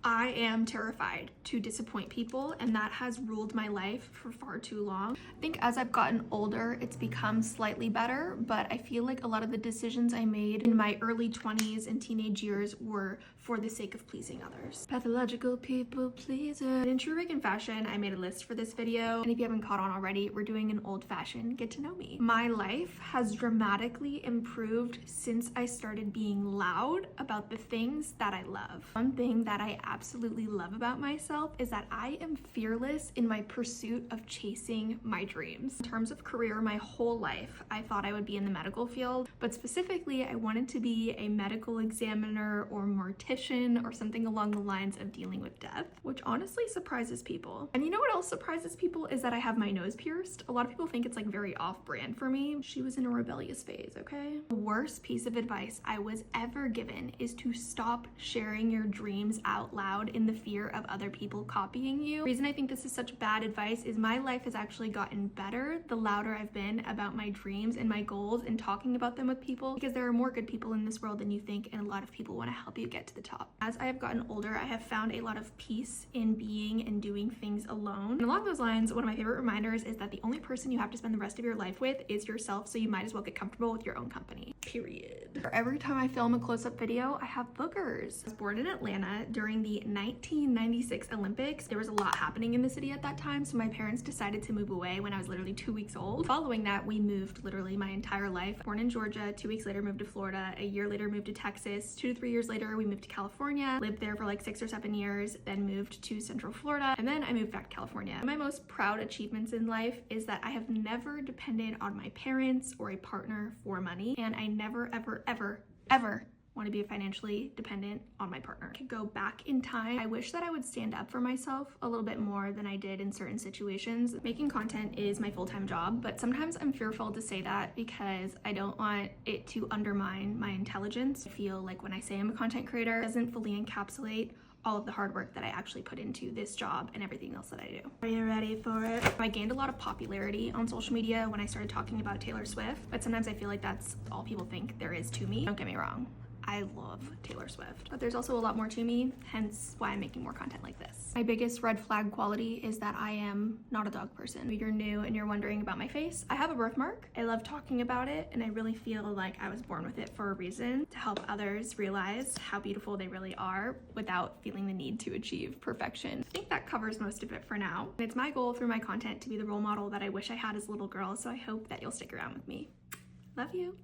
I am terrified to disappoint people, and that has ruled my life for far too long. I think as I've gotten older, it's become slightly better, but I feel like a lot of the decisions I made in my early 20s and teenage years were for the sake of pleasing others. Pathological people pleaser. In true Reagan fashion, I made a list for this video, and if you haven't caught on already, we're doing an old-fashioned get to know me. My life has dramatically improved since I started being loud about the things that I love. One thing that I absolutely love about myself is that I am fearless in my pursuit of chasing my dreams. In terms of career, my whole life, I thought I would be in the medical field, but specifically, I wanted to be a medical examiner or mortician or something along the lines of dealing with death, which honestly surprises people. And you know what else surprises people is that I have my nose pierced. A lot of people think it's like very off-brand for me. She was in a rebellious phase, okay? The worst piece of advice I was ever given is to stop sharing your dreams out loud in the fear of other people copying you. The reason I think this is such bad advice is my life has actually gotten better the louder I've been about my dreams and my goals and talking about them with people, because there are more good people in this world than you think, and a lot of people want to help you get to the top. As I have gotten older, I have found a lot of peace in being and doing things alone. And along those lines, one of my favorite reminders is that the only person you have to spend the rest of your life with is yourself, so you might as well get comfortable with your own company. Period. Every time I film a close-up video, I have boogers. I was born in Atlanta during the 1996 Olympics. There was a lot happening in the city at that time, so my parents decided to move away when I was literally 2 weeks old. Following that, we moved literally my entire life. Born in Georgia, 2 weeks later moved to Florida, a year later moved to Texas, 2 to 3 years later we moved to California, lived there for like 6 or 7 years, then moved to Central Florida, and then I moved back to California. My most proud achievements in life is that I have never depended on my parents or a partner for money, and I never ever want to be financially dependent on my partner. I could go back in time. I wish that I would stand up for myself a little bit more than I did in certain situations. Making content is my full-time job, but sometimes I'm fearful to say that because I don't want it to undermine my intelligence. I feel like when I say I'm a content creator, it doesn't fully encapsulate all of the hard work that I actually put into this job and everything else that I do. Are you ready for it? I gained a lot of popularity on social media when I started talking about Taylor Swift, but sometimes I feel like that's all people think there is to me. Don't get me wrong, I love Taylor Swift, but there's also a lot more to me, hence why I'm making more content like this. My biggest red flag quality is that I am not a dog person. If you're new and you're wondering about my face, I have a birthmark. I love talking about it, and I really feel like I was born with it for a reason, to help others realize how beautiful they really are without feeling the need to achieve perfection. I think that covers most of it for now. It's my goal through my content to be the role model that I wish I had as a little girl, so I hope that you'll stick around with me. Love you.